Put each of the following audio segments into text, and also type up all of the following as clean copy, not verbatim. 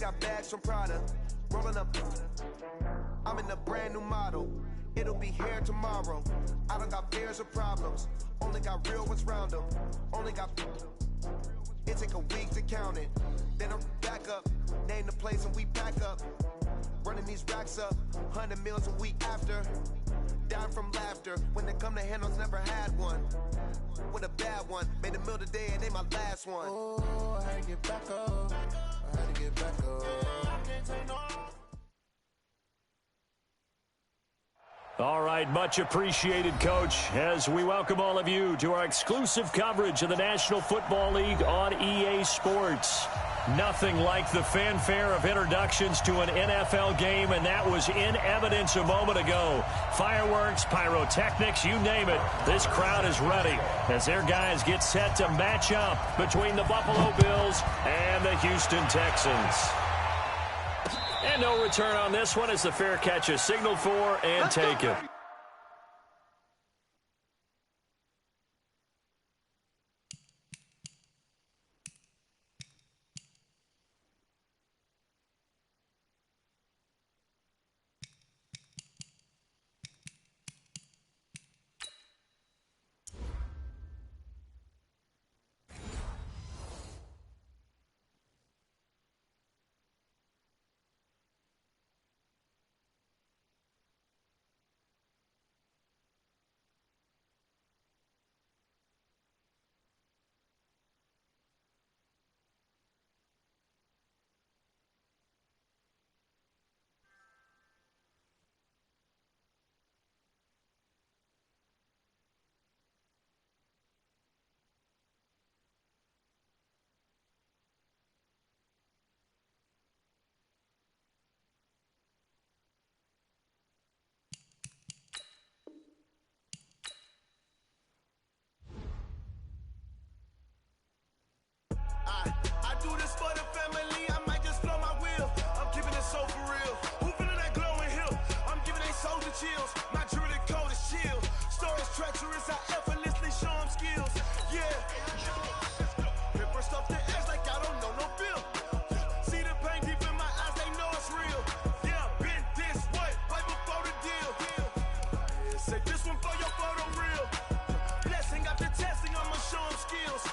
got bags from Prada, rolling up. I'm in a brand new model. It'll be here tomorrow. I don't got fears or problems. Only got real ones round them. Only got. It take a week to count it. Then I'm back up. Name the place and we back up. Running these racks up. 100 meals a week after. Dying from laughter. When they come to handles, never had one. With a bad one. Made a meal today and ain't my last one. Oh, I had to get back up. I had to get back up. All right, much appreciated, Coach, as we welcome all of you to our exclusive coverage of the National Football League on EA Sports. Nothing like the fanfare of introductions to an NFL game, and that was in evidence a moment ago. Fireworks, pyrotechnics, you name it. This crowd is ready as their guys get set to match up between the Buffalo Bills and the Houston Texans. And no return on this one as the fair catch is signaled for and taken. I do this for the family, I might just blow my wheel. I'm keeping it so for real. Who feeling that glowing hill? I'm giving they soldier chills. My jewelry code is chill. Stories treacherous, I effortlessly show them skills. Yeah. Hit first off the edge like I don't know no feel. See the pain deep in my eyes, they know it's real. Yeah, been this way, right before the deal. Say this one for your photo real. Blessing after testing, I'ma show them skills.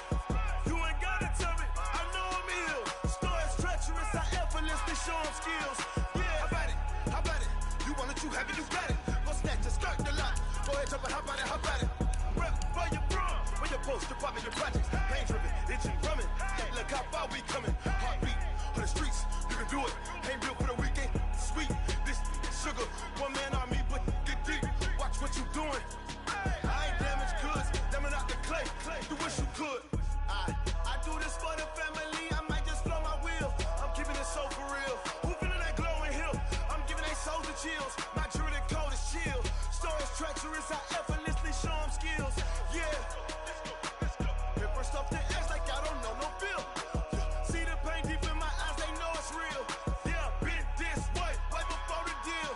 You ain't gotta tell me, I know I'm ill. Stories treacherous, I effortlessly show them skills. Yeah, how about it? How about it? You want it, you have it, you got it. Go snatch it, start the lot. Go ahead, jump it, how about it, how about it? Rep for your bro, for your post, your pop, your projects. Pain driven, itching, drumming. Look how far we coming. Heartbeat on the streets, you can do it. Ain't built for the weekend, sweet. This sugar, one man army, but get deep. Watch what you doing. I ain't damaged goods, damn out the clay. You wish you could. I do this for the family, I might just blow my wheel. I'm keeping it so for real. Who feeling that glowing hill? I'm giving they soldier chills. My jewelry code is chill. Stories treacherous, I effortlessly show them skills. Yeah. Hit first off the edge like I don't know no feel. See the pain deep in my eyes, they know it's real. Yeah, been this way, right before the deal.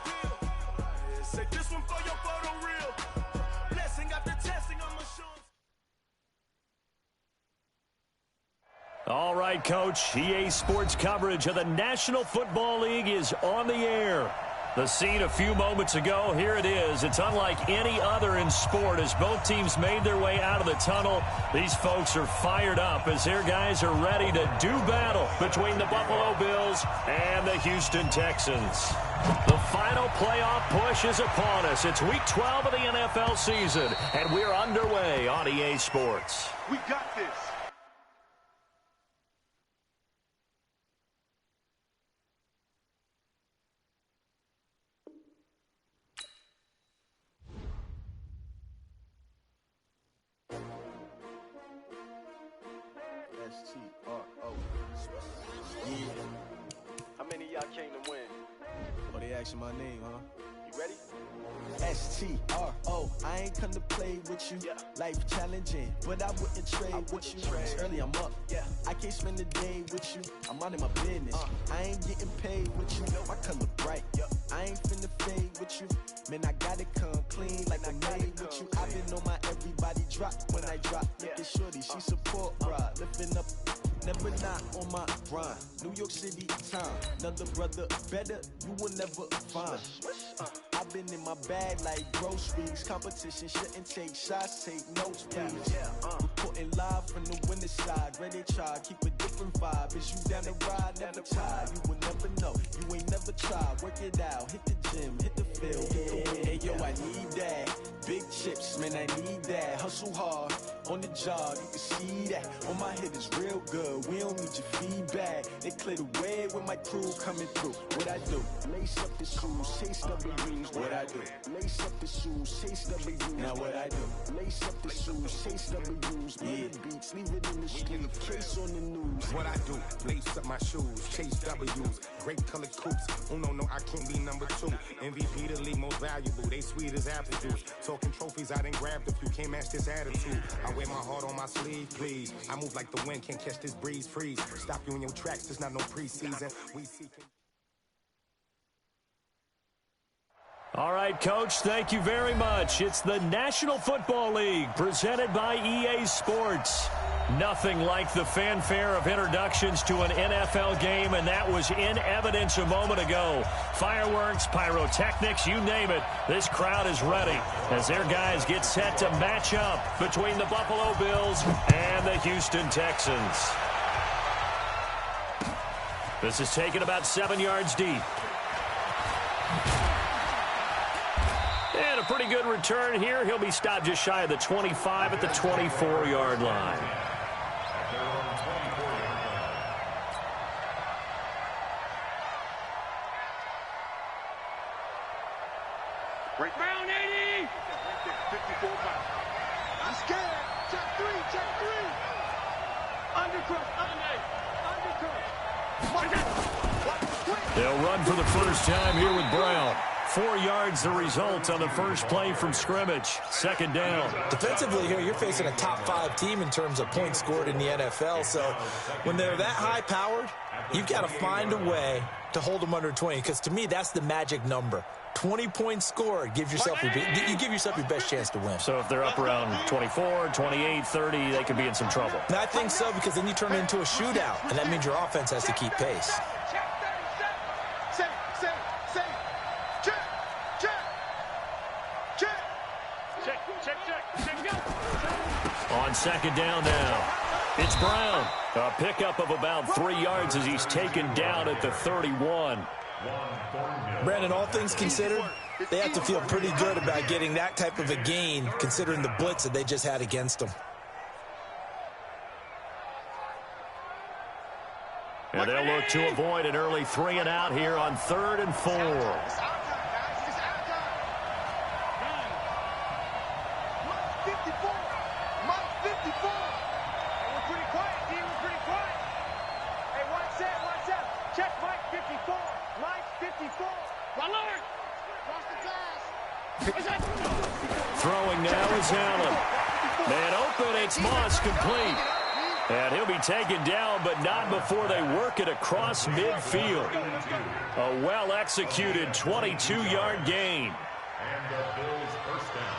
Say this one for your photo real. Blessing after testing, I'ma show them. All right, Coach, EA Sports coverage of the National Football League is on the air. The scene a few moments ago, here it is. It's unlike any other in sport as both teams made their way out of the tunnel. These folks are fired up as their guys are ready to do battle between the Buffalo Bills and the Houston Texans. The final playoff push is upon us. It's week 12 of the NFL season, and we're underway on EA Sports. We got this. S-T-R-O. Yeah. How many of y'all came to win? Oh, they asking my name, huh? You ready? S-T-R-O. I ain't come to play with you. Yeah. Life challenging, but I wouldn't trade with you. It's early, I'm up. Yeah. I can't spend the day with you. I'm out of my business. I ain't getting paid with you. My color bright. I ain't finna fade with you. Man, I gotta come clean like I made with you. I've been on my everybody drop when I drop. Look at shorty, she support rod. Lifting up never not on my grind. New York City time, another brother better, you will never find. I've been in my bag like groceries. Competition shouldn't take shots, take notes, please. Reporting live from the winter side. Ready to try, keep a different vibe. Is you down the ride, never tired. You will never know, you ain't never tried. Work it out, hit the gym, hit the field, hit the wind. Hey yo, I need that. Big chips, man, I need that. Hustle hard, on the job, you can see that. On my head is real good, we don't need your feedback. They clear the way with my crew coming through. What I do? Lace up the shoes, chase W's. What I do? Lace up the shoes, chase W's. Now what I do? Lace up the shoes, chase W's. Yeah, beats, leave it in the street, case on the news. What I do? Lace up my shoes, chase W's. Great colored coops. Oh no, I can't be number 2. MVP the league most valuable. They sweet as apple juice. Talking trophies, I done grabbed a few. Can't match this attitude. I wear my heart on my sleeve, please. I move like the wind, can't catch this breeze. Freeze. Stop you in your tracks. There's not no preseason. We seeking. All right, Coach, thank you very much. It's the National Football League presented by EA Sports. Nothing like the fanfare of introductions to an NFL game, and that was in evidence a moment ago. Fireworks, pyrotechnics, you name it. This crowd is ready as their guys get set to match up between the Buffalo Bills and the Houston Texans. This is taken about 7 yards deep. And a pretty good return here. He'll be stopped just shy of the 25 at the 24-yard line. Right round 80. 54 miles. I'm scared. Check 3. Undercooked. They'll run for the first time here with Brown. 4 yards the result on the first play from scrimmage. Second down. Defensively here, you're facing a top 5 team in terms of points scored in the NFL. So when they're that high-powered, you've got to find a way to hold them under 20. Because to me, that's the magic number. 20 points scored. You give yourself your best chance to win. So if they're up around 24, 28, 30, they could be in some trouble. And I think so, because then you turn it into a shootout, and that means your offense has to keep pace. On second down now, it's Brown. A pickup of about 3 yards as he's taken down at the 31. Brandon, all things considered, they have to feel pretty good about getting that type of a gain, considering the blitz that they just had against them. And they'll look to avoid an early 3 and out here on 3rd and 4. Throwing now is Allen. Man open, it's Moss complete. And he'll be taken down, but not before they work it across midfield. A well-executed 22-yard gain. And the Bills first down.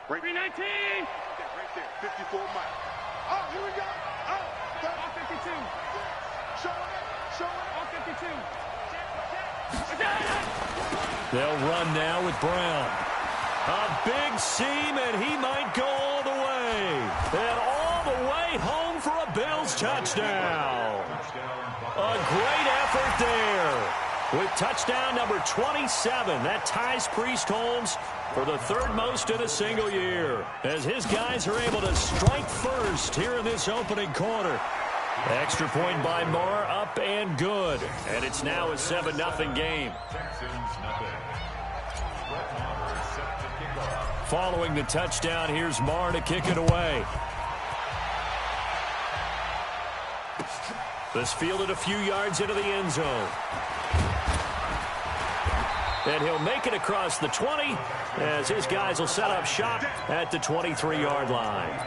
Right 19. Right there, 54 miles. Oh, here we go. Oh, 52. Show it. Oh, 52. They'll run now with Brown. A big seam, and he might go all the way. And all the way home for a Bills touchdown. A great effort there. With touchdown number 27, that ties Priest Holmes for the 3rd most in a single year, as his guys are able to strike first here in this opening quarter. Extra point by Marr, up and good. And it's now a 7-0 game. Following the touchdown, here's Marr to kick it away. This fielded a few yards into the end zone. And he'll make it across the 20 as his guys will set up shop at the 23-yard line.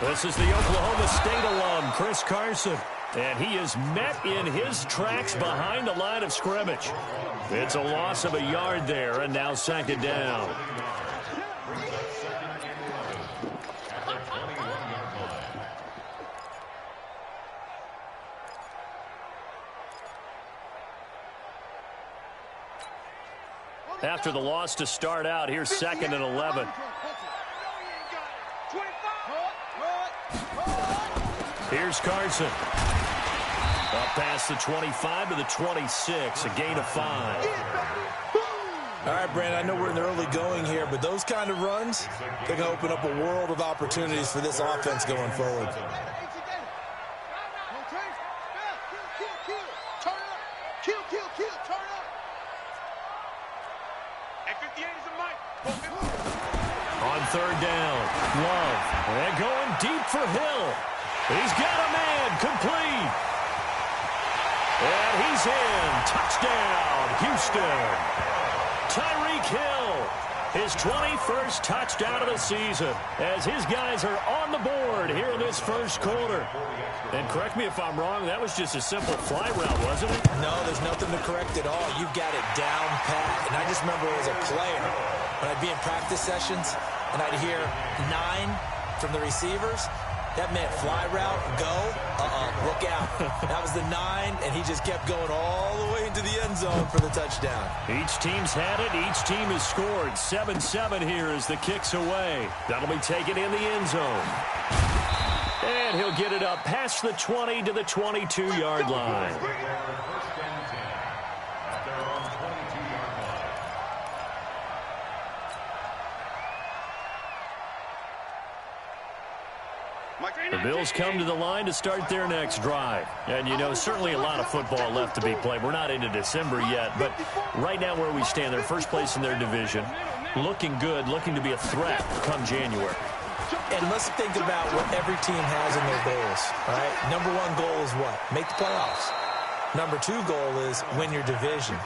This is the Oklahoma State alum, Chris Carson. And he is met in his tracks behind the line of scrimmage. It's a loss of a yard there, and now second down. After the loss to start out, here's 2nd and 11. Here's Carson. Up past the 25 to the 26, a gain of 5. All right, Brandon, I know we're in the early going here, but those kind of runs, they're going to open up a world of opportunities for this offense going forward. On 3rd down, Love. And going deep for Hill. He's got a man, complete. And he's in. Touchdown, Houston. Tyreek Hill, his 21st touchdown of the season, as his guys are on the board here in this first quarter. And correct me if I'm wrong, that was just a simple fly route, wasn't it? No, there's nothing to correct at all. You've got it down pat. And I just remember as a player, when I'd be in practice sessions, and I'd hear 9 from the receivers, that meant fly route, go, look out. That was the 9, and he just kept going all the way into the end zone for the touchdown. Each team's had it. Each team has scored. 7-7 here as the kick's away. That'll be taken in the end zone. And he'll get it up past the 20 to the 22-yard line. The Bills come to the line to start their next drive. And, you know, certainly a lot of football left to be played. We're not into December yet, but right now where we stand, they're first place in their division. Looking good, looking to be a threat come January. And let's think about what every team has in their goals, all right? Number 1 goal is what? Make the playoffs. Number 2 goal is win your division.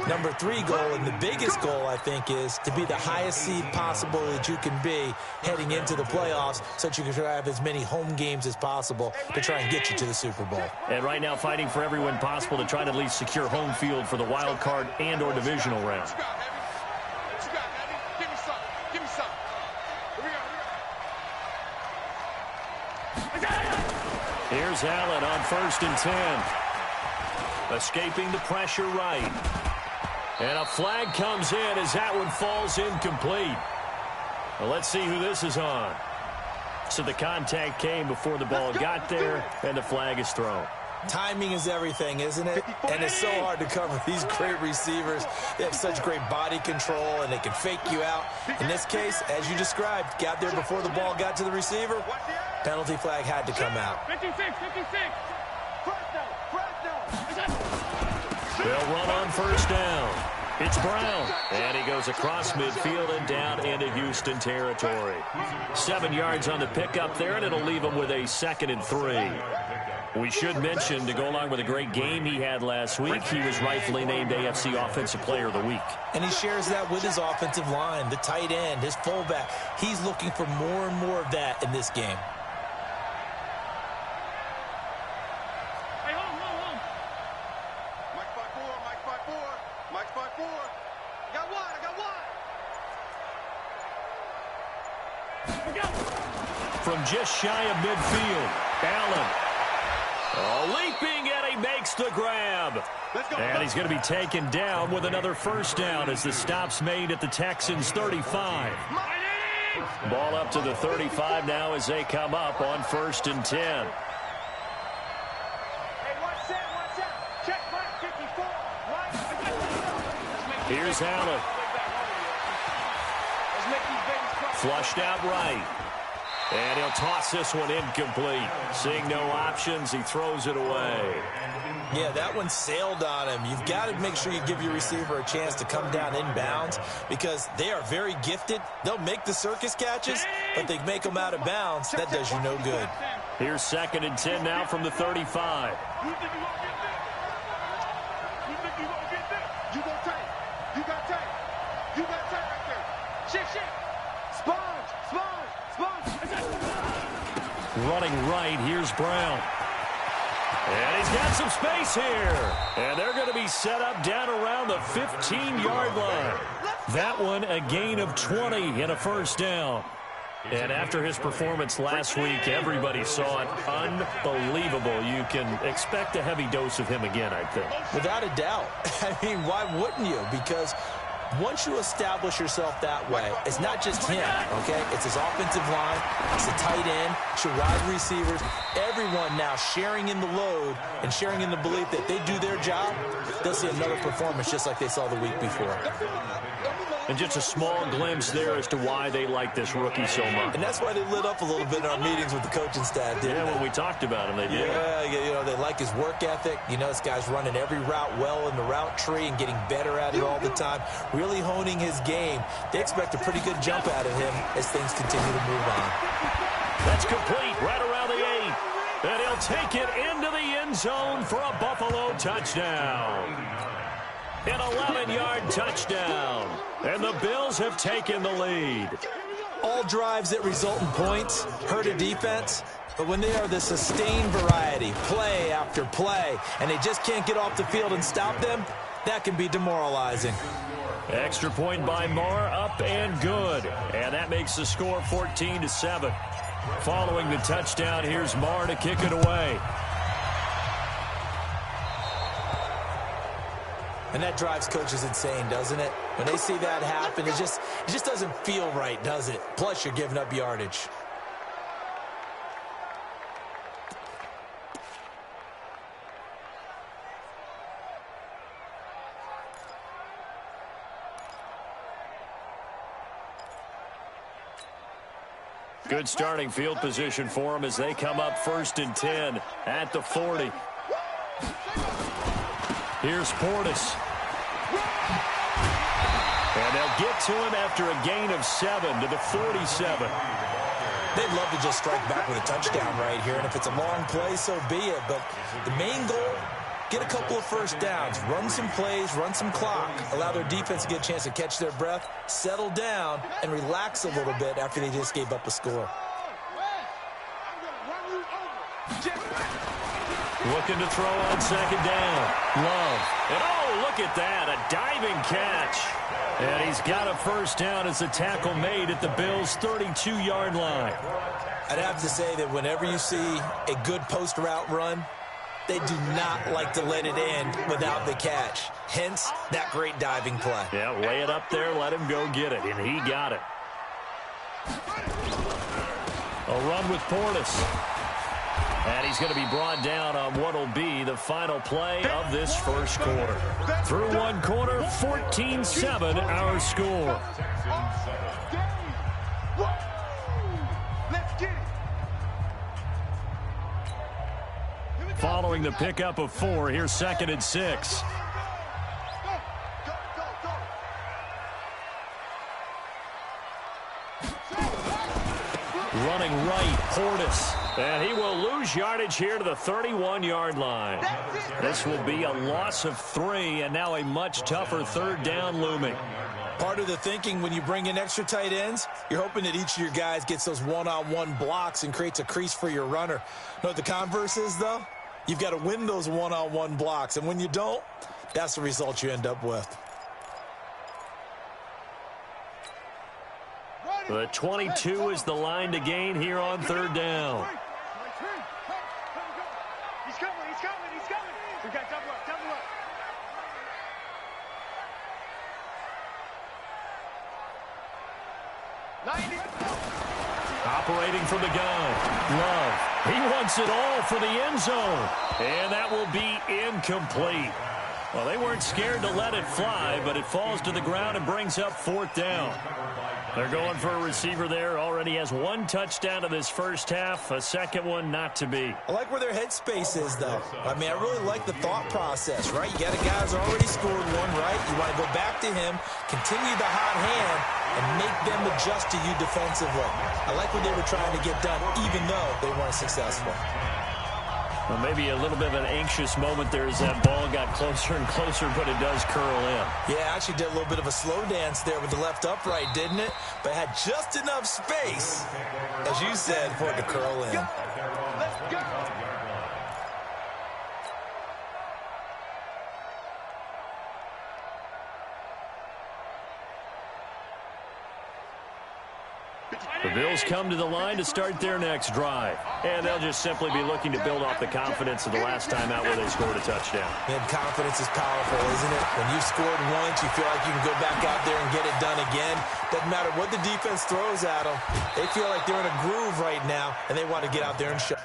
Number 3 goal, and the biggest goal, I think, is to be the highest seed possible that you can be heading into the playoffs so that you can have as many home games as possible to try and get you to the Super Bowl. And right now fighting for every win possible to try to at least secure home field for the wild card and or divisional round. Here's Allen on 1st and 10. Escaping the pressure right. And a flag comes in as that one falls incomplete. Well, let's see who this is on. So the contact came before the ball got there, and the flag is thrown. Timing is everything, isn't it? And it's so hard to cover these great receivers. They have such great body control, and they can fake you out. In this case, as you described, got there before the ball got to the receiver. Penalty flag had to come out. 56. They'll run on 1st down. It's Brown, and he goes across midfield and down into Houston territory. 7 yards on the pickup there, and it'll leave him with a 2nd and 3. We should mention, to go along with a great game he had last week, he was rightfully named AFC Offensive Player of the Week. And he shares that with his offensive line, the tight end, his fullback. He's looking for more and more of that in this game. From just shy of midfield, Allen. Leaping, and he makes the grab. And he's going to be taken down with another 1st down as the stop's made at the Texans' 35. Ball up to the 35 now as they come up on 1st and 10. Here's Allen. Flushed out right. And he'll toss this one incomplete. Seeing no options, he throws it away. Yeah, that one sailed on him. You've got to make sure you give your receiver a chance to come down inbounds because they are very gifted. They'll make the circus catches, but they make them out of bounds. That does you no good. Here's 2nd and 10 now from the 35. Running right, here's Brown. And he's got some space here. And they're going to be set up down around the 15-yard line. That one a gain of 20 and a first down. And after his performance last week, everybody saw it. Unbelievable. You can expect a heavy dose of him again, I think. Without a doubt. I mean, why wouldn't you? Because once you establish yourself that way, it's not just him, okay? It's his offensive line, it's the tight end, it's your wide receivers, everyone now sharing in the load and sharing in the belief that they do their job, they'll see another performance just like they saw the week before. And just a small glimpse there as to why they like this rookie so much. And that's why they lit up a little bit in our meetings with the coaching staff, didn't they? When we talked about him, they did. Yeah, you know, they like his work ethic. You know, this guy's running every route well in the route tree and getting better at it all the time, really honing his game. They expect a pretty good jump out of him as things continue to move on. That's complete right around the 8. And he'll take it into the end zone for a Buffalo touchdown. An 11-yard touchdown. And the Bills have taken the lead. All drives that result in points hurt a defense, but when they are the sustained variety, play after play, and they just can't get off the field and stop them, that can be demoralizing. Extra point by Marr, up and good. And that makes the score 14-7. Following the touchdown, here's Marr to kick it away. And that drives coaches insane, doesn't it? When they see that happen, it just doesn't feel right, does it? Plus, you're giving up yardage. Good starting field position for them as they come up 1st and 10 at the 40. Here's Portis. And they'll get to him after a gain of 7 to the 47. They'd love to just strike back with a touchdown right here, and if it's a long play, so be it. But the main goal, get a couple of first downs, run some plays, run some clock, allow their defense to get a chance to catch their breath, settle down, and relax a little bit after they just gave up a score. Looking to throw on 2nd down. Love. And oh, look at that. A diving catch. And he's got a first down as the tackle made at the Bills' 32-yard line. I'd have to say that whenever you see a good post route run, they do not like to let it end without the catch. Hence, that great diving play. Yeah, lay it up there, let him go get it. And he got it. A run with Portis. And he's going to be brought down on what will be the final play of this first quarter. Through one quarter, 14-7 our score. Following the pickup of 4, here's 2nd and 6. Running right, Portis. And he will lose yardage here to the 31-yard line. This will be a loss of 3, and now a much tougher 3rd down looming. Part of the thinking when you bring in extra tight ends, you're hoping that each of your guys gets those one-on-one blocks and creates a crease for your runner. You know what the converse is, though? You've got to win those one-on-one blocks, and when you don't, that's the result you end up with. The 22 is the line to gain here on 3rd down. He's coming. We got double up. Operating from the gun. Love. He wants it all for the end zone. And that will be incomplete. Well, they weren't scared to let it fly, but it falls to the ground and brings up 4th down. They're going for a receiver there. Already has 1 touchdown in this first half. A second one not to be. I like where their headspace is, though. I mean, I really like the thought process, right? You got a guy who's already scored 1, right? You want to go back to him, continue the hot hand, and make them adjust to you defensively. I like what they were trying to get done, even though they weren't successful. Well, maybe a little bit of an anxious moment there as that ball got closer and closer, but it does curl in. Yeah, actually did a little bit of a slow dance there with the left upright, didn't it? But had just enough space, as you said, for it to curl in. Let's go. The Bills come to the line to start their next drive. And they'll just simply be looking to build off the confidence of the last time out where they scored a touchdown. And confidence is powerful, isn't it? When you've scored once, you feel like you can go back out there and get it done again. Doesn't matter what the defense throws at them. They feel like they're in a groove right now, and they want to get out there and show.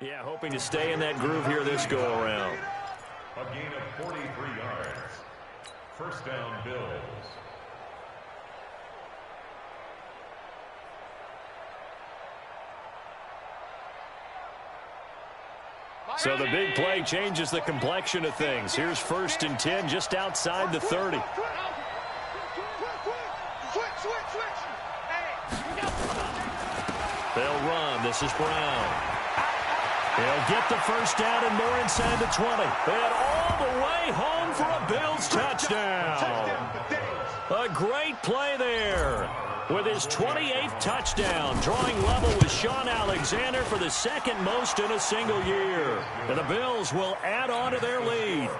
Yeah, hoping to stay in that groove here this go-around. A gain of 43 yards. First down, Bills. So the big play changes the complexion of things. Here's 1st and 10 just outside the 30. They'll run. This is Brown. He'll get the first down and more inside the 20. And all the way home for a Bills touchdown. A great play there with his 28th touchdown, drawing level with Sean Alexander for the second most in a single year. And the Bills will add on to their lead.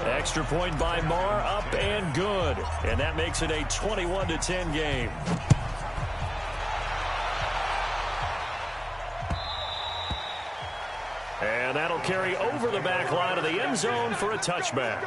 Extra point by Marr, up and good. And that makes it a 21-10 game. And that'll carry over the back line of the end zone for a touchback.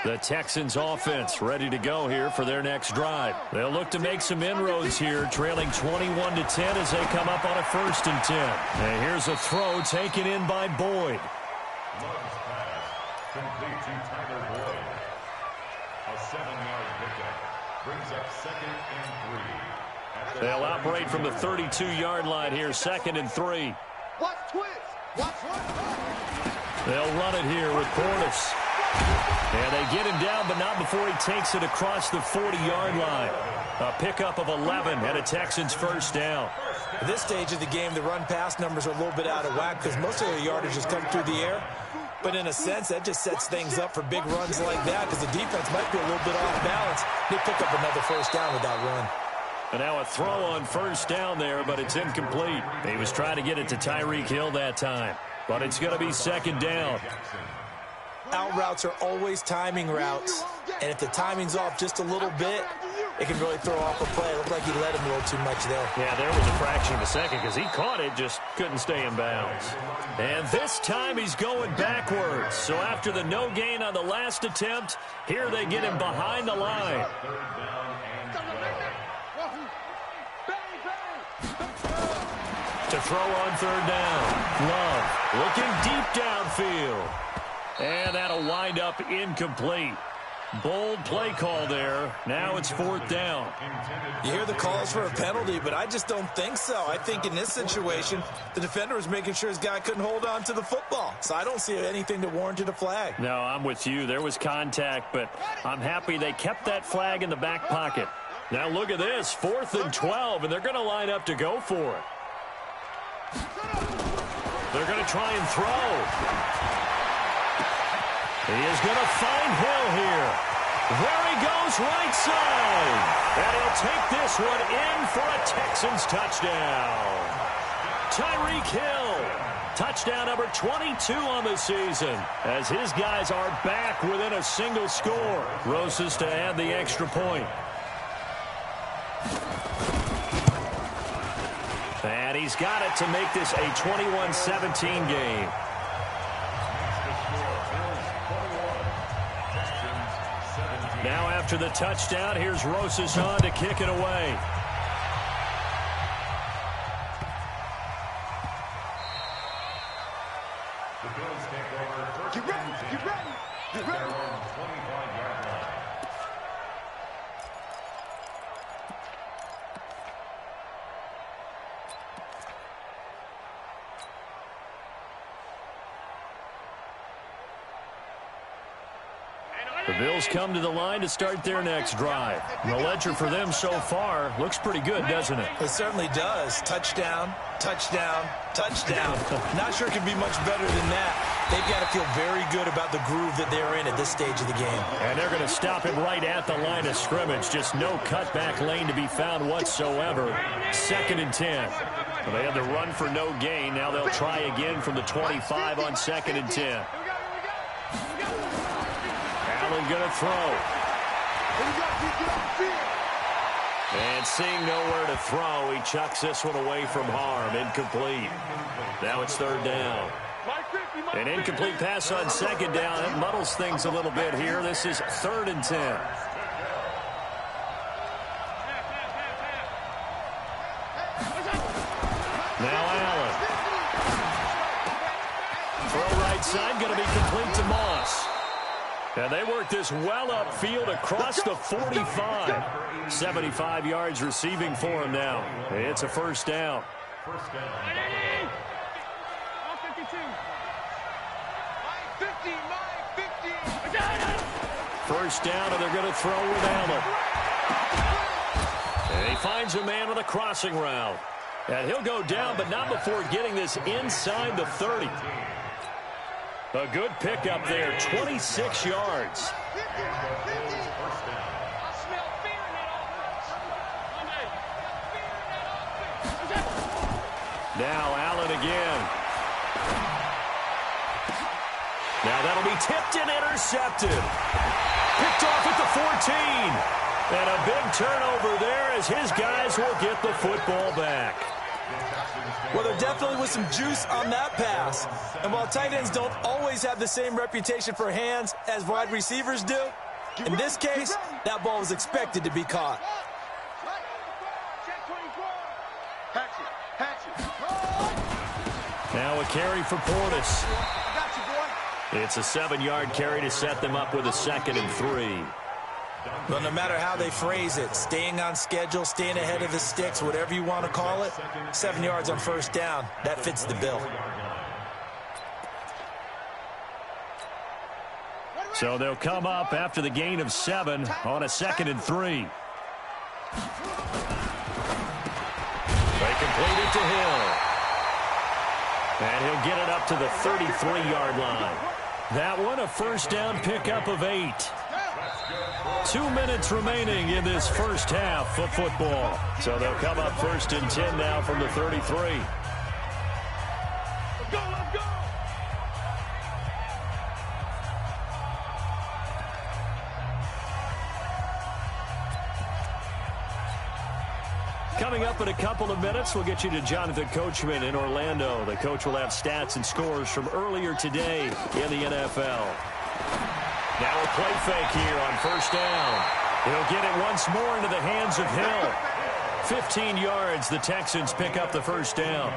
The Texans offense ready to go here for their next drive. They'll look to make some inroads here, trailing 21-10 as they come up on a 1st and 10. And here's a throw taken in by Boyd. Love's pass complete to Tyler Boyd. A 7-yard pickup brings up 2nd and 3. They'll operate from the 32-yard line here, 2nd and 3. Watch twist. Watch one. They'll run it here with Portis. And they get him down, but not before he takes it across the 40-yard line. A pickup of 11 and a Texans first down. At this stage of the game, the run-pass numbers are a little bit out of whack because most of their yardage has come through the air. But in a sense, that just sets things up for big runs like that because the defense might be a little bit off balance. They pick up another first down with that run. And now a throw on first down there, but it's incomplete. He was trying to get it to Tyreek Hill that time. But it's going to be 2nd down. Out routes are always timing routes, and if the timing's off just a little bit, it can really throw off a play. It looked like he let him a little too much there. Yeah, there was a fraction of a second because he caught it, just couldn't stay in bounds. And this time he's going backwards. So after the no gain on the last attempt, here they get him behind the line. To throw on 3rd down. Love looking deep downfield. And that'll wind up incomplete. Bold play call there. Now it's 4th down. You hear the calls for a penalty, but I just don't think so. I think in this situation, the defender was making sure his guy couldn't hold on to the football. So I don't see anything that warranted a flag. No, I'm with you. There was contact, but I'm happy they kept that flag in the back pocket. Now look at this. 4th and 12, and they're going to line up to go for it. They're going to try and throw. He is going to find Hill here. There he goes, right side. And he'll take this one in for a Texans touchdown. Tyreek Hill, touchdown number 22 on the season, as his guys are back within a single score. Roses to add the extra point. And he's got it to make this a 21-17 game. Now after the touchdown, here's Rosas on to kick it away. The Bills take over first and 10. At their own 25-yard line. The Bills come to the line to start their next drive. The ledger for them so far looks pretty good, doesn't it? It certainly does. Touchdown, touchdown, touchdown. Not sure it can be much better than that. They've got to feel very good about the groove that they're in at this stage of the game. And they're going to stop him right at the line of scrimmage. Just no cutback lane to be found whatsoever. 2nd and 10. Well, they had the run for no gain. Now they'll try again from the 25 on 2nd and 10. Allen going to throw. And seeing nowhere to throw, he chucks this one away from harm. Incomplete. Now it's 3rd down. An incomplete pass on 2nd down. It muddles things a little bit here. This is 3rd and 10. Now Allen. Throw right side, going to be complete to Moss. And they work this well upfield across the 45. 75 yards receiving for him now. It's a 1st down. First down. 1st down, and they're going to throw with Allen. And he finds a man on the crossing route. And he'll go down, but not before getting this inside the 30. A good pickup there, 26 yards. Now Allen again. Now that'll be tipped and intercepted. Picked off at the 14. And a big turnover there as his guys will get the football back. Well, there definitely was some juice on that pass. And while tight ends don't always have the same reputation for hands as wide receivers do, in this case, that ball was expected to be caught. Now a carry for Portis. It's a 7-yard carry to set them up with a 2nd and 3. Well, no matter how they phrase it, staying on schedule, staying ahead of the sticks, whatever you want to call it, 7 yards on 1st down, that fits the bill. So they'll come up after the gain of 7 on a 2nd and 3. They complete it to Hill. And he'll get it up to the 33-yard line. That one a 1st down pickup of 8. 2 minutes remaining in this 1st half of football. So they'll come up 1st and 10 now from the 33. Let's go, let's go! Coming up in a couple of minutes, we'll get you to Jonathan Coachman in Orlando. The coach will have stats and scores from earlier today in the NFL. Now a play fake here on 1st down. He'll get it once more into the hands of Hill. 15 yards, the Texans pick up the 1st down.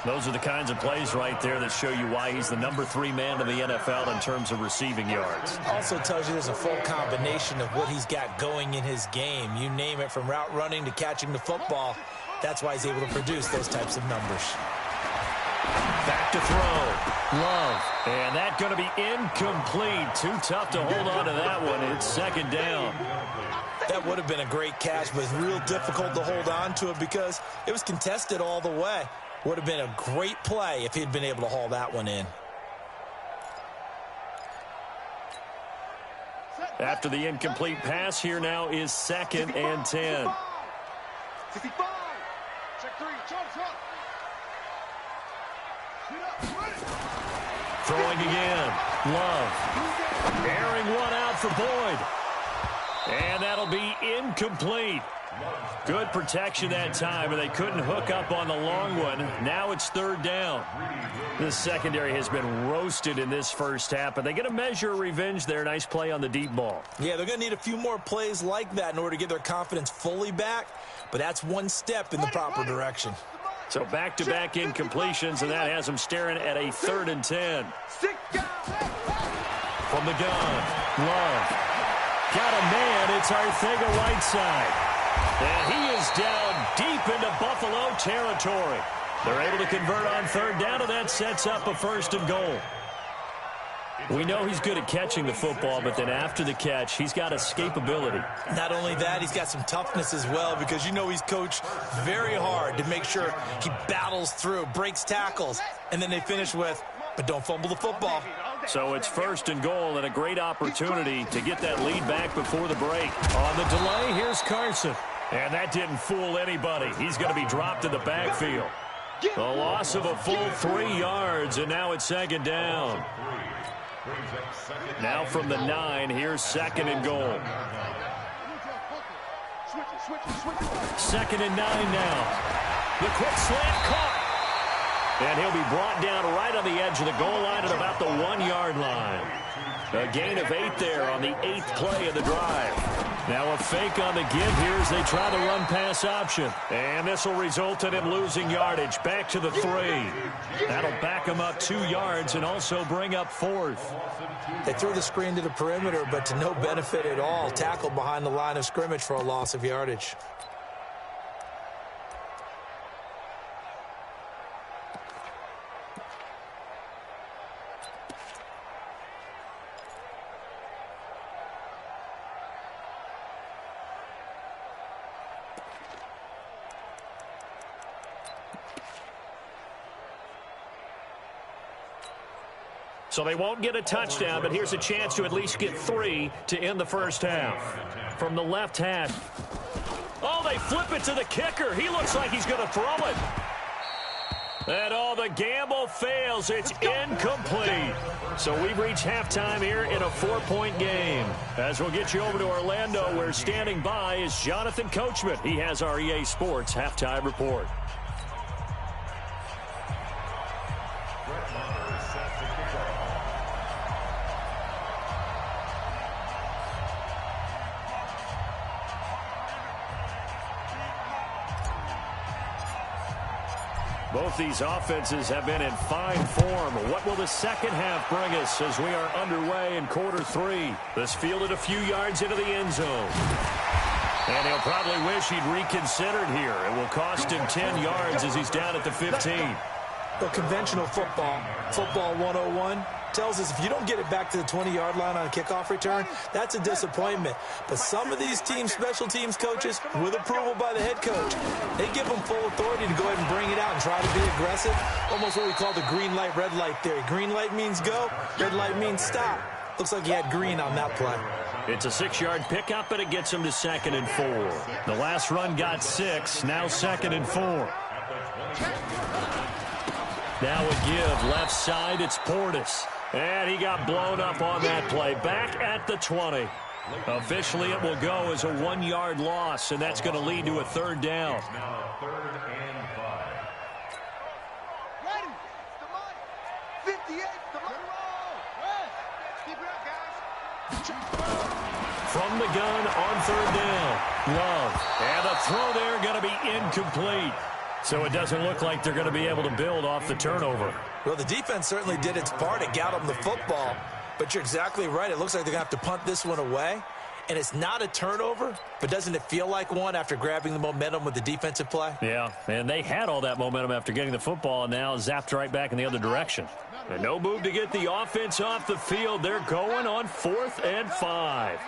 Those are the kinds of plays right there that show you why he's the number 3 man in the NFL in terms of receiving yards. Also tells you there's a full combination of what he's got going in his game. You name it, from route running to catching the football. That's why he's able to produce those types of numbers. Back to throw. Love. And that's going to be incomplete. Too tough to hold on to that one. It's 2nd down. That would have been a great catch, but it's real difficult to hold on to it because it was contested all the way. Would have been a great play if he'd been able to haul that one in. After the incomplete pass, here now is 2nd and 10. 55. Check 3. Jump. Throwing again. Love. Airing one out for Boyd. And that'll be incomplete. Good protection that time, and they couldn't hook up on the long one. Now it's third down. This secondary has been roasted in this first half, but they get a measure of revenge there. Nice play on the deep ball. Yeah, they're going to need a few more plays like that in order to get their confidence fully back, but that's one step in the proper direction. So back-to-back incompletions, and that has them staring at a 3rd and 10. From the gun, Love. Got a man, it's Arcega-Whiteside. And he is down deep into Buffalo territory. They're able to convert on third down, and that sets up a 1st and goal. We know he's good at catching the football, but then after the catch, he's got escapability. Not only that, he's got some toughness as well, because you know he's coached very hard to make sure he battles through, breaks tackles, and then they finish with, but don't fumble the football. So it's 1st and goal, and a great opportunity to get that lead back before the break. On the delay, here's Carson. And that didn't fool anybody. He's going to be dropped in the backfield. A loss of a full 3 yards, and now it's 2nd down. Now from the 9, here's 2nd and goal. 2nd and 9 now. The quick slant caught. And he'll be brought down right on the edge of the goal line at about the 1-yard line. A gain of 8 there on the 8th play of the drive. Now a fake on the give here as they try the run-pass option. And this will result in him losing yardage. Back to the 3. That'll back him up 2 yards and also bring up 4th. They threw the screen to the perimeter, but to no benefit at all. Tackled behind the line of scrimmage for a loss of yardage. So they won't get a touchdown, but here's a chance to at least get 3 to end the first half. From the left hash. Oh, they flip it to the kicker. He looks like he's going to throw it. And the gamble fails. It's incomplete. So we've reached halftime here in a 4-point game. As we'll get you over to Orlando, where standing by is Jonathan Coachman. He has our EA Sports halftime report. Both these offenses have been in fine form. What will the second half bring us as we are underway in quarter 3? This fielded a few yards into the end zone. And he'll probably wish he'd reconsidered here. It will cost him 10 yards as he's down at the 15. Well, conventional football 101, tells us if you don't get it back to the 20-yard line on a kickoff return, that's a disappointment. But some of these teams, special teams coaches, with approval by the head coach, they give them full authority to go ahead and bring it out and try to be aggressive. Almost what we call the green light, red light theory. Green light means go, red light means stop. Looks like he had green on that play. It's a 6-yard pickup, and it gets him to 2nd and 4. The last run got 6, now 2nd and 4. Now a give, left side, it's Portis. And he got blown up on that play. Back at the 20. Officially, it will go as a 1-yard loss, and that's going to lead to a 3rd down. Now 3rd and 5. Ready. The money. 58. The money. Keep it up, guys. From the gun on 3rd down. Love. And the throw there going to be incomplete. So it doesn't look like they're going to be able to build off the turnover. Well, the defense certainly did its part to get them the football. But you're exactly right. It looks like they're going to have to punt this one away. And it's not a turnover, but doesn't it feel like one after grabbing the momentum with the defensive play? Yeah, and they had all that momentum after getting the football, and now zapped right back in the other direction. And no move to get the offense off the field. They're going on 4th and 5.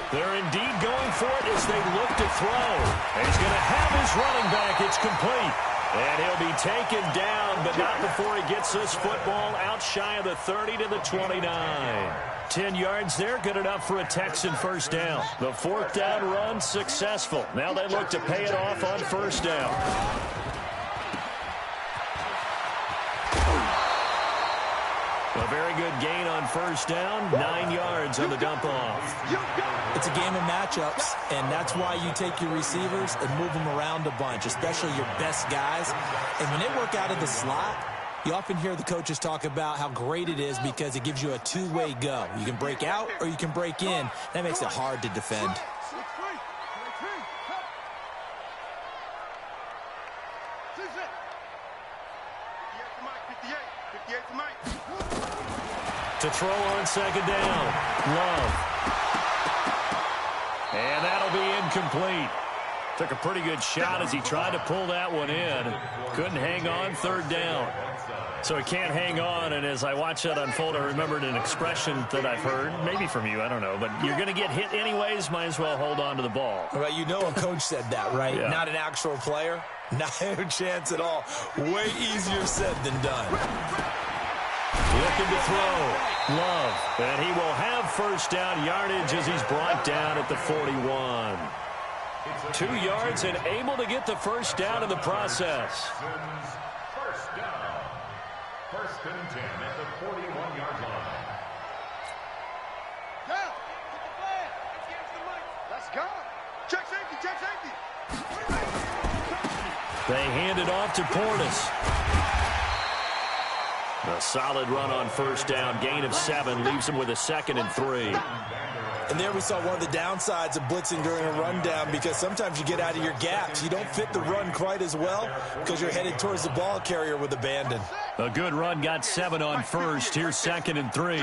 They're indeed going for it as they look to throw. And he's going to have his running back. It's complete. And he'll be taken down, but not before he gets this football out shy of the 30 to the 29. 10 yards there, good enough for a Texan 1st down. The 4th down run successful. Now they look to pay it off on 1st down. A very good gain on 1st down, 9 yards on the dump off. It's a game of matchups, and that's why you take your receivers and move them around a bunch, especially your best guys. And when they work out of the slot, you often hear the coaches talk about how great it is because it gives you a two-way go. You can break out or you can break in. That makes it hard to defend. To throw on second down, Love. And that'll be incomplete. Took a pretty good shot as he tried to pull that one in. Couldn't hang on, third down. So he can't hang on, and as I watched that unfold, I remembered an expression that I've heard, maybe from you, I don't know, but you're going to get hit anyways, might as well hold on to the ball. Well, you know a coach said that, right? Yeah. Not an actual player. No chance at all. Way easier said than done. Looking to throw, Love, and he will have first down yardage as he's brought down at the 41. 2 yards and able to get the first down in the process. First down. First and 10 at the 41-yard line. Down. Get the flag. Let's go. Check safety. Check safety. They hand it off to Portis. A solid run on first down. Gain of 7 leaves him with a 2nd and 3. And there we saw one of the downsides of blitzing during a rundown because sometimes you get out of your gaps. You don't fit the run quite as well because you're headed towards the ball carrier with abandon. A good run, got 7 on first. Here's 2nd and 3.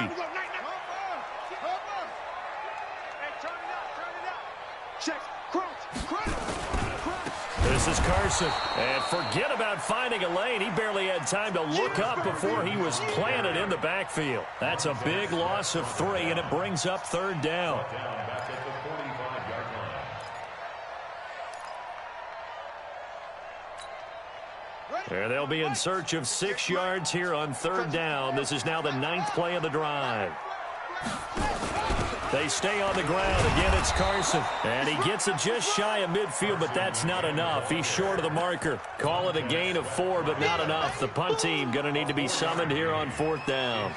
This is Carson. And forget about finding a lane. He barely had time to look up before he was planted in the backfield. That's a big loss of 3, and it brings up third down. Back at the 45-yard line. There they'll be in search of 6 yards here on third down. This is now the 9th play of the drive. They stay on the ground. Again, it's Carson. And he gets it just shy of midfield, but that's not enough. He's short of the marker. Call it a gain of 4, but not enough. The punt team going to need to be summoned here on 4th down.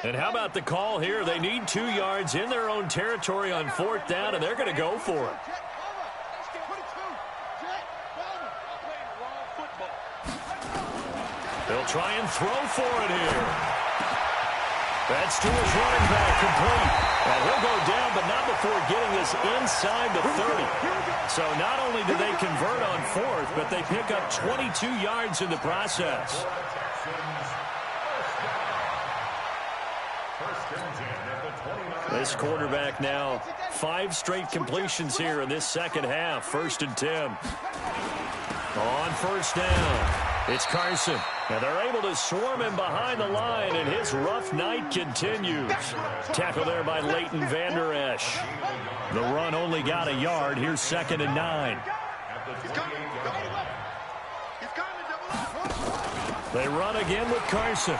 And how about the call here? They need 2 yards in their own territory on 4th down, and they're going to go for it. They'll try and throw for it here. That's to his running back, complete. And he'll go down, but not before getting this inside the 30. So not only do they convert on 4th, but they pick up 22 yards in the process. This quarterback now 5 straight completions here in this second half. 1st and 10. On first down, it's Carson. And they're able to swarm him behind the line, and his rough night continues. Tackle there by Leighton Vander Esch. The run only got a yard. Here's 2nd and 9. They run again with Carson.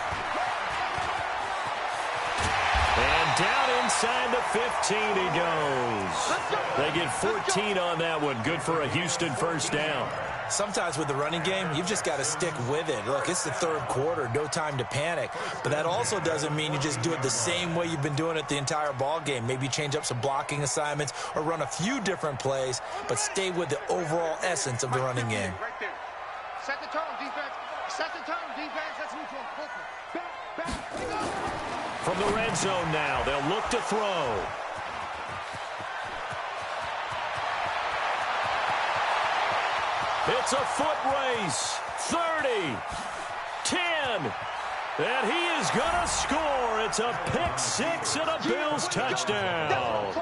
And down inside the 15 he goes. They get 14 on that one. Good for a Houston first down. Sometimes with the running game, you've just got to stick with it. Look, it's the 3rd quarter, no time to panic. But that also doesn't mean you just do it the same way you've been doing it the entire ball game. Maybe change up some blocking assignments or run a few different plays, but stay with the overall essence of the running game. Right there. Set the tone, defense. Set the tone, defense. Let's move to a back. From the red zone now, they'll look to throw. It's a foot race. 30, 10, and he is going to score. It's a pick 6 and a Bills touchdown.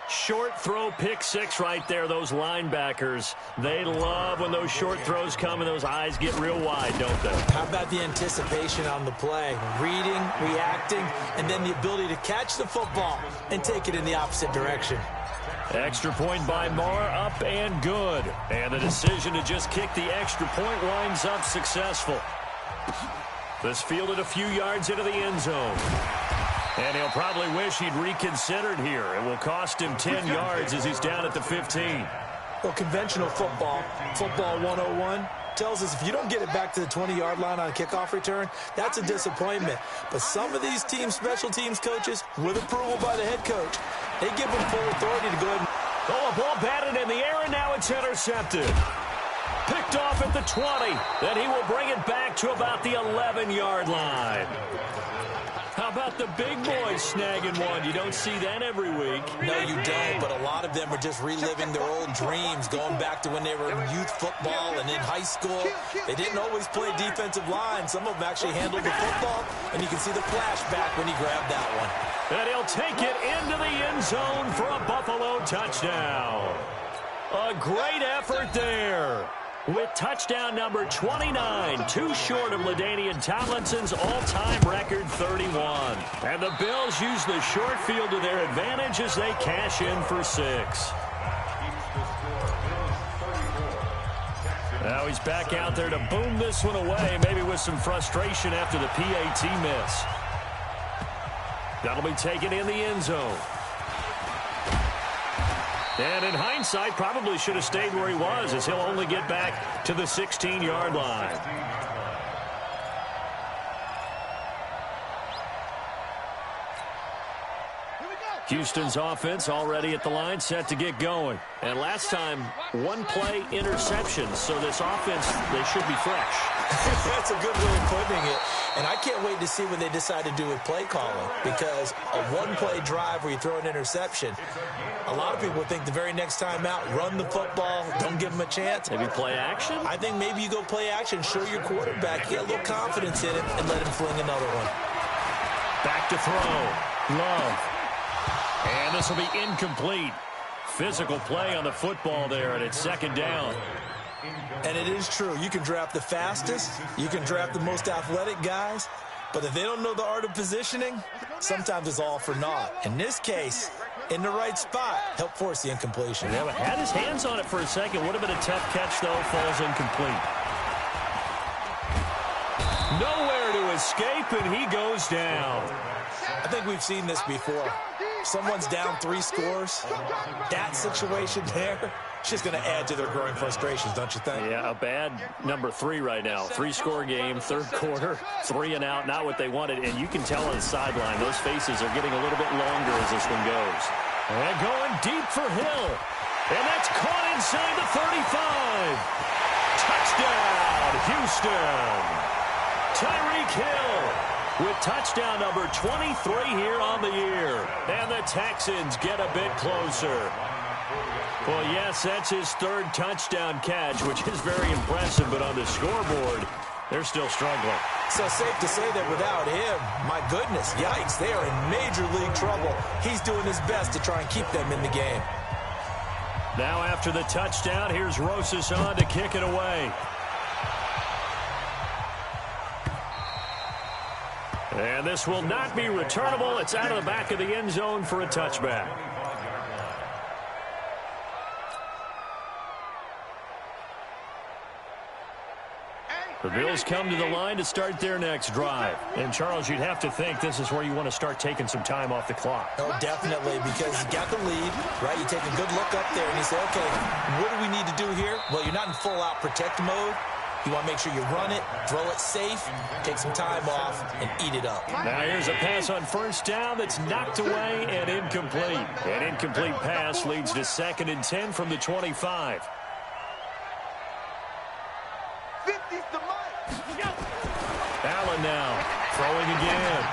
Short throw, pick 6 right there. Those linebackers, they love when those short throws come and those eyes get real wide, don't they? How about the anticipation on the play? Reading, reacting, and then the ability to catch the football and take it in the opposite direction. Extra point by Marr, up and good. And the decision to just kick the extra point winds up successful. This fielded a few yards into the end zone. And he'll probably wish he'd reconsidered here. It will cost him 10 yards as he's down at the 15. Well, conventional football 101, tells us if you don't get it back to the 20-yard line on a kickoff return, that's a disappointment. But some of these special teams coaches, with approval by the head coach, they give them full authority to go ahead and... Oh, a ball batted in the air, and now it's intercepted. Picked off at the 20. Then he will bring it back to about the 11-yard line. How about the big boys snagging one? You don't see that every week. No, you don't, but a lot of them are just reliving their old dreams, going back to when they were in youth football and in high school. They didn't always play defensive line. Some of them actually handled the football, and you can see the flashback when he grabbed that one. And he'll take it into the end zone for a Buffalo touchdown. A great effort there. With touchdown number 29, too short of LaDainian Tomlinson's all-time record 31. And the Bills use the short field to their advantage as they cash in for 6. Now he's back out there to boom this one away, maybe with some frustration after the PAT miss. That'll be taken in the end zone. And in hindsight, probably should have stayed where he was, as he'll only get back to the 16-yard line. Houston's offense already at the line, set to get going. And last time, one-play interception, so this offense, they should be fresh. That's a good way of putting it. And I can't wait to see what they decide to do with play calling, because a one-play drive where you throw an interception, a lot of people think the very next time out, run the football, don't give them a chance. Maybe play action? I think maybe you go play action, show your quarterback, get a little confidence in him, and let him fling another one. Back to throw. Love. And this will be incomplete. Physical play on the football there, and it's second down. And it is true. You can draft the fastest. You can draft the most athletic guys. But if they don't know the art of positioning, sometimes it's all for naught. In this case, in the right spot, help force the incompletion. Yeah, had his hands on it for a second. Would have been a tough catch, though. Falls incomplete. Nowhere to escape, and he goes down. I think we've seen this before. Someone's down 3 scores. That situation there, it's just going to add to their growing frustrations, don't you think? Yeah, a bad number 3 right now. 3-score game, third quarter, 3 and out, not what they wanted. And you can tell on the sideline, those faces are getting a little bit longer as this one goes. And going deep for Hill. And that's caught inside the 35. Touchdown, Houston. Tyreek Hill with touchdown number 23 here on the year. And the Texans get a bit closer. Well, yes, that's his third touchdown catch, which is very impressive. But on the scoreboard, they're still struggling. So safe to say that without him, my goodness, yikes, they are in major league trouble. He's doing his best to try and keep them in the game. Now after the touchdown, here's Rosas on to kick it away. And this will not be returnable. It's out of the back of the end zone for a touchback. The Bills come to the line to start their next drive. And, Charles, you'd have to think this is where you want to start taking some time off the clock. Oh, definitely, because you got the lead, right? You take a good look up there and you say, okay, what do we need to do here? Well, you're not in full-out protect mode. You want to make sure you run it, throw it safe, take some time off, and eat it up. Now here's a pass on first down that's knocked away and incomplete. An incomplete pass leads to 2nd and 10 from the 25. Allen now throwing again.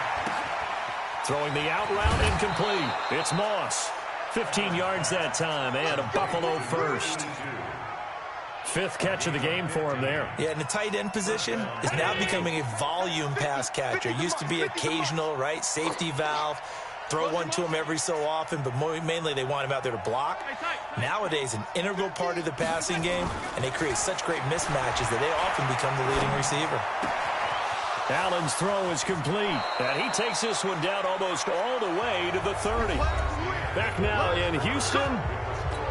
Throwing the out route, incomplete. It's Moss. 15 yards that time, and a Buffalo first. 5th catch of the game for him there. Yeah, and the tight end position is now becoming a volume pass catcher. Used to be occasional, right? Safety valve. Throw one to him every so often, but mainly they want him out there to block. Nowadays, an integral part of the passing game, and they create such great mismatches that they often become the leading receiver. Allen's throw is complete, and he takes this one down almost all the way to the 30. Back now in Houston.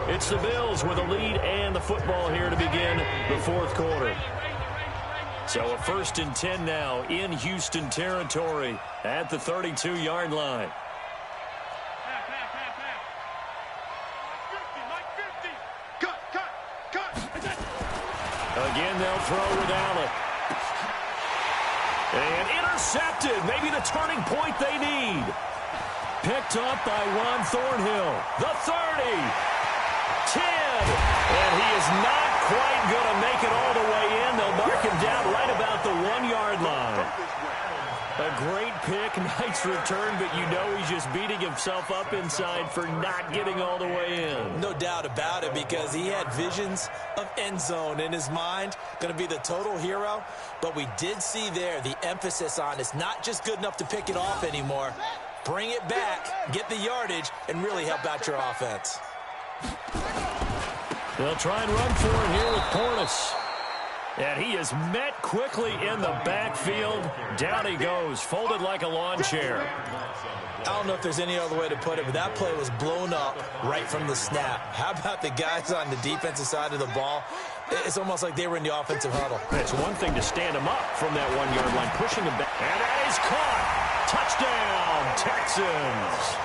It's the Bills with a lead and the football here to begin the 4th quarter. So a 1st and 10 now in Houston territory at the 32-yard line. Again, and they'll throw with Allen. And intercepted. Maybe the turning point they need. Picked up by Juan Thornhill. The 30. 10. And he is not quite going to make it all the way in. They'll mark him down right about the 1-yard line. A great pick, nice return, but you know he's just beating himself up inside for not getting all the way in. No doubt about it, because he had visions of end zone in his mind. Going to be the total hero. But we did see there the emphasis on it's not just good enough to pick it off anymore. Bring it back, get the yardage, and really help out your offense. They'll try and run for it here with Portis. And he is met quickly in the backfield. Down he goes, folded like a lawn chair. I don't know if there's any other way to put it, but that play was blown up right from the snap. How about the guys on the defensive side of the ball? It's almost like they were in the offensive huddle. It's one thing to stand him up from that 1-yard line, pushing him back. And that is caught. Touchdown, Texans.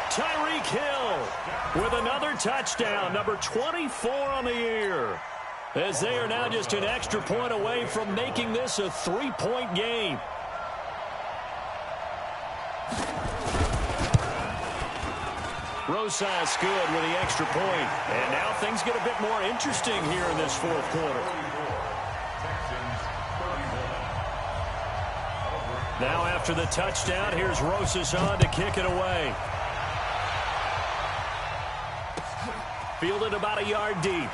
Tyreek Hill with another touchdown, number 24 on the year. As they are now just an extra point away from making this a 3-point game. Rosas good with the extra point. And now things get a bit more interesting here in this fourth quarter. Now after the touchdown, here's Rosas on to kick it away. Fielded about a yard deep.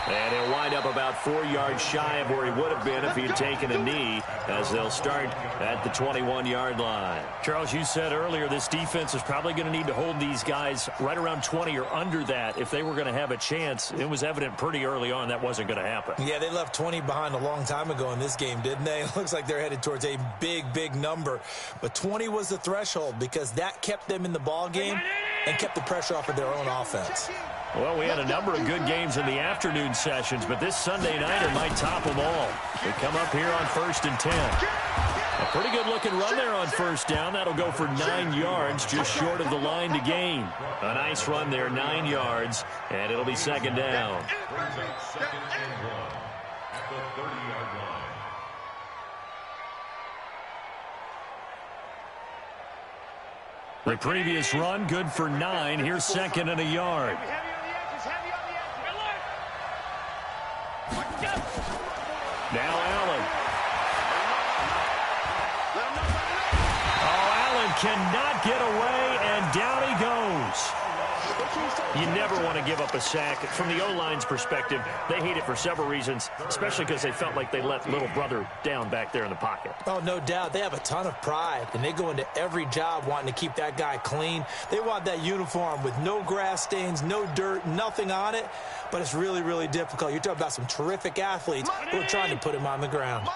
And he'll wind up about 4 yards shy of where he would have been if he had taken a knee, as they'll start at the 21-yard line. Charles, you said earlier this defense is probably going to need to hold these guys right around 20 or under that if they were going to have a chance. It was evident pretty early on that wasn't going to happen. Yeah, they left 20 behind a long time ago in this game, didn't they? It looks like they're headed towards a big, big number. But 20 was the threshold because that kept them in the ball game and kept the pressure off of their own offense. Well, we had a number of good games in the afternoon sessions, but this Sunday nighter might top them all. They come up here on 1st and 10. A pretty good-looking run there on first down. That'll go for 9 yards, just short of the line to gain. A nice run there, 9 yards, and it'll be second down. Second and 1 at the 30-yard line. The previous run, good for 9. Here's second and a yard. Now Allen. Oh, Allen cannot get away, and down he goes. You never want to give up a sack. From the O-line's perspective, they hate it for several reasons, especially because they felt like they let little brother down back there in the pocket. Oh, no doubt. They have a ton of pride, and they go into every job wanting to keep that guy clean. They want that uniform with no grass stains, no dirt, nothing on it, but it's really, really difficult. You're talking about some terrific athletes who are trying to put him on the ground.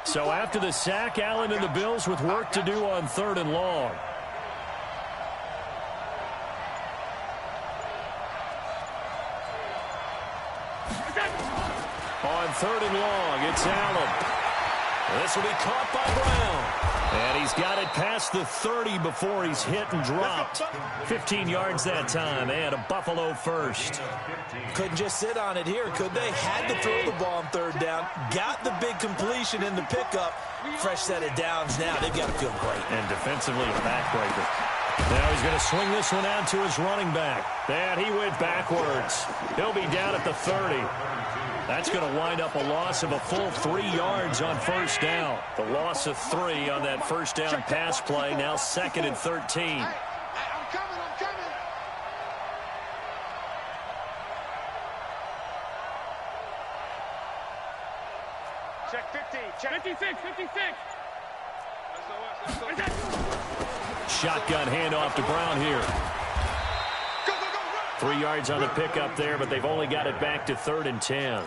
So after the sack, Allen and the Bills with work to do on 3rd and long. On 3rd and long, it's Allen. This will be caught by Brown. And he's got it past the 30 before he's hit and dropped. 15 yards that time, and a Buffalo first. Couldn't just sit on it here, could they? Had to throw the ball on 3rd down. Got the big completion in the pickup. Fresh set of downs now. They've got to feel great. And defensively, a backbreaker. Now he's going to swing this one out to his running back. And he went backwards. He'll be down at the 30. That's going to wind up a loss of a full 3 yards on first down. The loss of 3 on that first down pass play. Now 2nd and 13. I'm coming. Check 50. Check 56. Shotgun handoff to Brown here. 3 yards on the pickup there, but they've only got it back to 3rd and 10.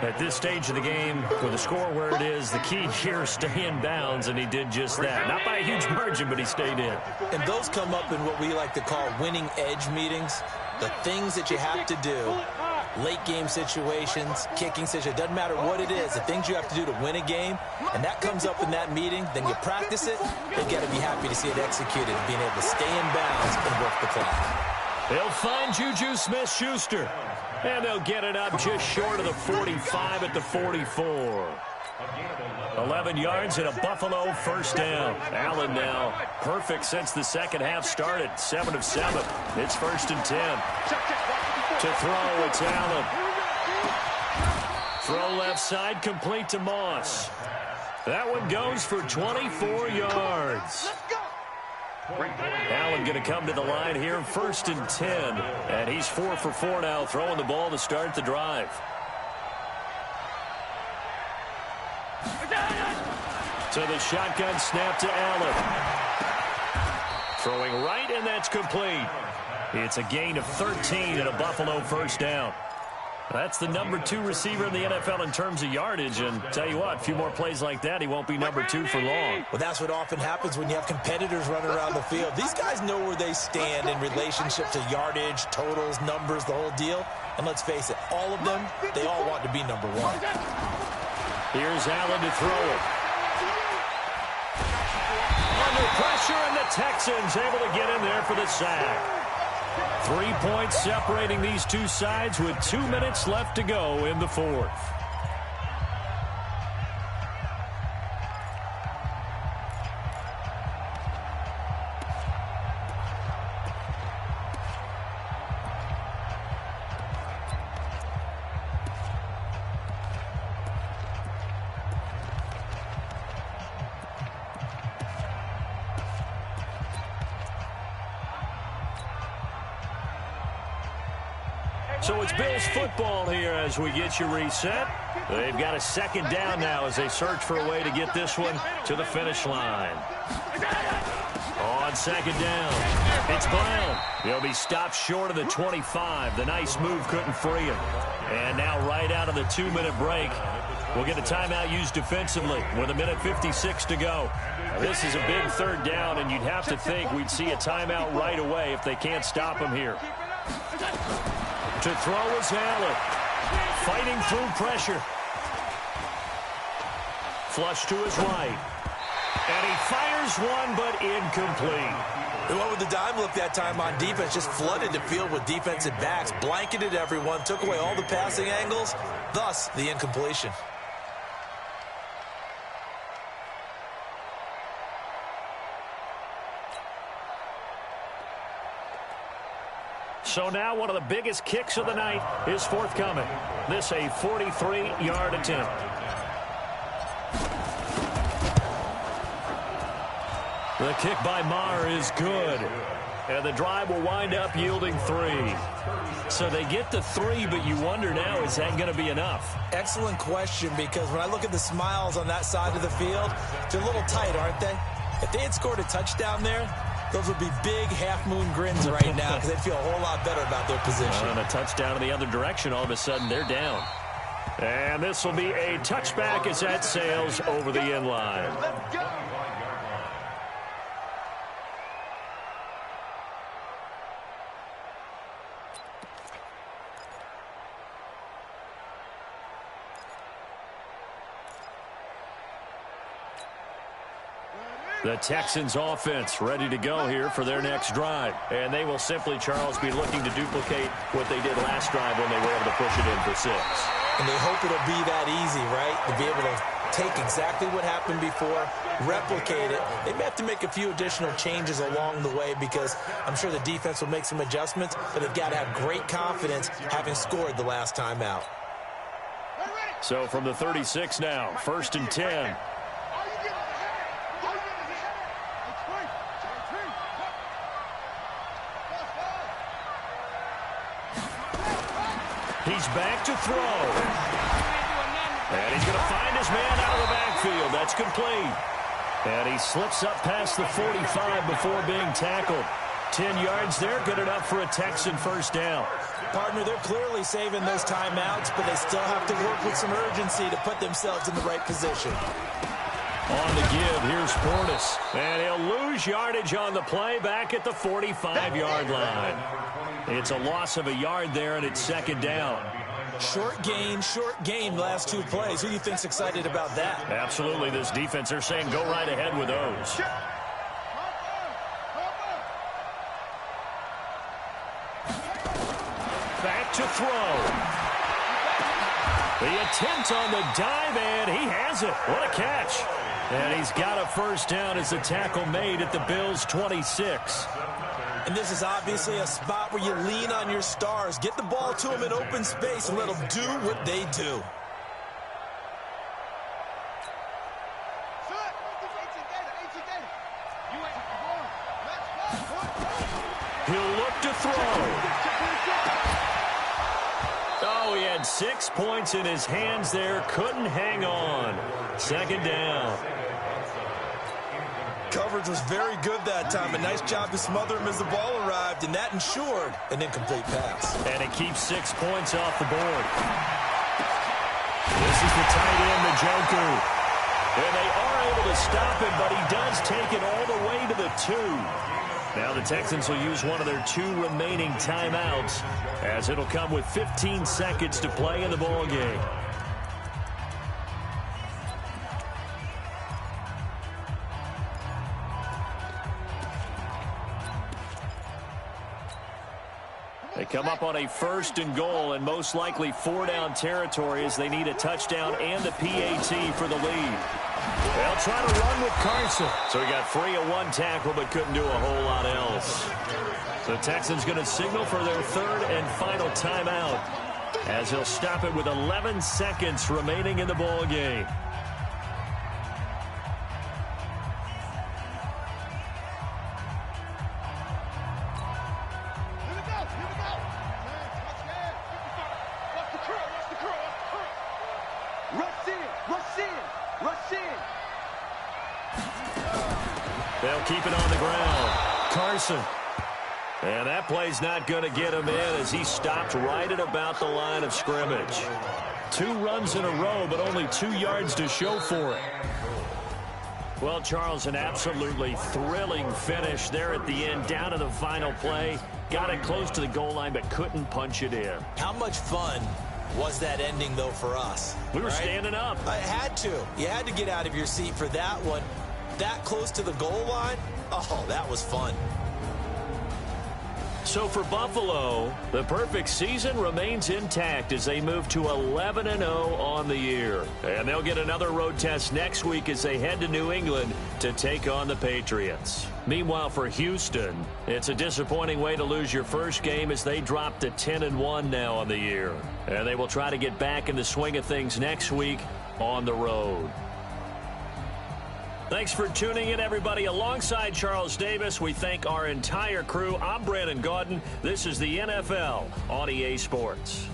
At this stage of the game, with the score where it is, the key here is stay in bounds, and he did just that. Not by a huge margin, but he stayed in. And those come up in what we like to call winning edge meetings. The things that you have to do, late game situations, kicking situations, doesn't matter what it is, the things you have to do to win a game, and that comes up in that meeting, then you practice it, you've got to be happy to see it executed, being able to stay in bounds and work the clock. They'll find Juju Smith-Schuster. And they'll get it up just short of the 45 at the 44. 11 yards and a Buffalo first down. Allen now perfect since the second half started. 7 of 7. It's 1st and 10. To throw, it's Allen. Throw left side, complete to Moss. That one goes for 24 yards. Allen going to come to the line here, 1st and 10. And he's 4 for 4 now, throwing the ball to start the drive. To the shotgun snap to Allen. Throwing right, and that's complete. It's a gain of 13 and a Buffalo first down. That's the number 2 receiver in the NFL in terms of yardage. And tell you what, a few more plays like that, he won't be number 2 for long. Well, that's what often happens when you have competitors running around the field. These guys know where they stand in relationship to yardage, totals, numbers, the whole deal. And let's face it, all of them, they all want to be number 1. Here's Allen to throw it. Under pressure, and the Texans able to get in there for the sack. 3 points separating these two sides with 2 minutes left to go in the 4th. So it's Bills football here as we get you reset. They've got a 2nd down now as they search for a way to get this one to the finish line. On 2nd down, it's Brown. He'll be stopped short of the 25. The nice move couldn't free him. And now right out of the 2-minute break, we'll get a timeout used defensively with 1:56 to go. This is a big 3rd down, and you'd have to think we'd see a timeout right away if they can't stop him here. To throw is Allen. Fighting through pressure. Flush to his right. And he fires one, but incomplete. The one with the dime look that time on defense just flooded the field with defensive backs, blanketed everyone, took away all the passing angles, thus the incompletion. So now one of the biggest kicks of the night is forthcoming. This a 43-yard attempt. The kick by Maher is good. And the drive will wind up yielding 3. So they get the 3, but you wonder now, is that going to be enough? Excellent question, because when I look at the smiles on that side of the field, they're a little tight, aren't they? If they had scored a touchdown there, those would be big half-moon grins right now because they'd feel a whole lot better about their position. And a touchdown in the other direction, all of a sudden they're down. And this will be a touchback as that sails over the end line. The Texans offense ready to go here for their next drive. And they will simply, Charles, be looking to duplicate what they did last drive when they were able to push it in for 6. And they hope it'll be that easy, right? To be able to take exactly what happened before, replicate it. They may have to make a few additional changes along the way because I'm sure the defense will make some adjustments, but they've got to have great confidence having scored the last time out. So from the 36 now, 1st and 10. He's back to throw. And he's going to find his man out of the backfield. That's complete. And he slips up past the 45 before being tackled. 10 yards there, good enough for a Texan first down. Partner, they're clearly saving those timeouts, but they still have to work with some urgency to put themselves in the right position. On the give, here's Portis. And he'll lose yardage on the play back at the 45-yard line. It's a loss of a yard there, and it's 2nd down. Short gain, last 2 plays. Who do you think's excited about that? Absolutely, this defense, they're saying go right ahead with those. Back to throw. The attempt on the dive, and he has it. What a catch. And he's got a first down as the tackle made at the Bills' 26. And this is obviously a spot where you lean on your stars. Get the ball to them in open space and let them do what they do. He'll look to throw. Oh, he had 6 points in his hands there. Couldn't hang on. Second down. Coverage was very good that time. A nice job to smother him as the ball arrived, and that ensured an incomplete pass. And it keeps 6 points off the board. This is the tight end, Njoku. And they are able to stop him, but he does take it all the way to the 2. Now the Texans will use one of their 2 remaining timeouts, as it'll come with 15 seconds to play in the ball game. They come up on a 1st and goal, and most likely 4-down territory as they need a touchdown and a PAT for the lead. They'll try to run with Carson. So he got free of 1 tackle but couldn't do a whole lot else. The Texans going to signal for their 3rd and final timeout as he'll stop it with 11 seconds remaining in the ball game. They'll keep it on the ground. Carson. And that play's not going to get him in as he stopped right at about the line of scrimmage. 2 runs in a row, but only 2 yards to show for it. Well, Charles, an absolutely thrilling finish there at the end, down to the final play. Got it close to the goal line, but couldn't punch it in. How much fun was that ending, though, for us? We were standing up. I had to. You had to get out of your seat for that one. That close to the goal line? Oh, that was fun. So for Buffalo, the perfect season remains intact as they move to 11-0 on the year. And they'll get another road test next week as they head to New England to take on the Patriots. Meanwhile, for Houston, it's a disappointing way to lose your first game as they drop to 10-1 now on the year. And they will try to get back in the swing of things next week on the road. Thanks for tuning in, everybody. Alongside Charles Davis, we thank our entire crew. I'm Brandon Gaudin. This is the NFL on EA Sports.